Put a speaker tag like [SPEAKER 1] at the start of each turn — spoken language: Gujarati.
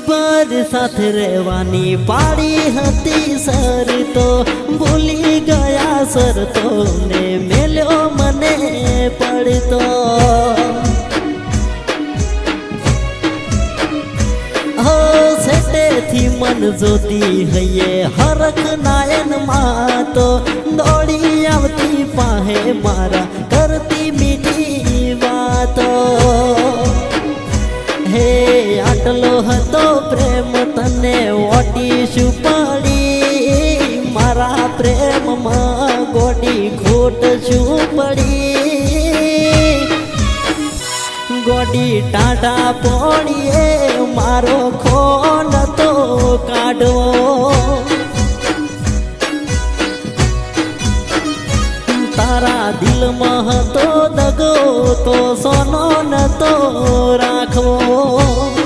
[SPEAKER 1] ભર સાથે રહેવાની પાડી હતી સર તો ભૂલી ગયા સર તો ને મેલ્યો મને પડતો હો સેટેથી મન જોતી હૈયે હરખ નાયન માં તો દોડી આવતી પાહે મારા કરતી મીઠી વાતો હે આટલો હતો પ્રેમ તને ઓટીશું પડી મારા પ્રેમમાં ગોડી ખોટ શું પડી ગોડી ટાટા પોણીએ મારો ખોન તો કાઢો તારા દિલમાં હતો દગો તો સોનો નતો રાખવો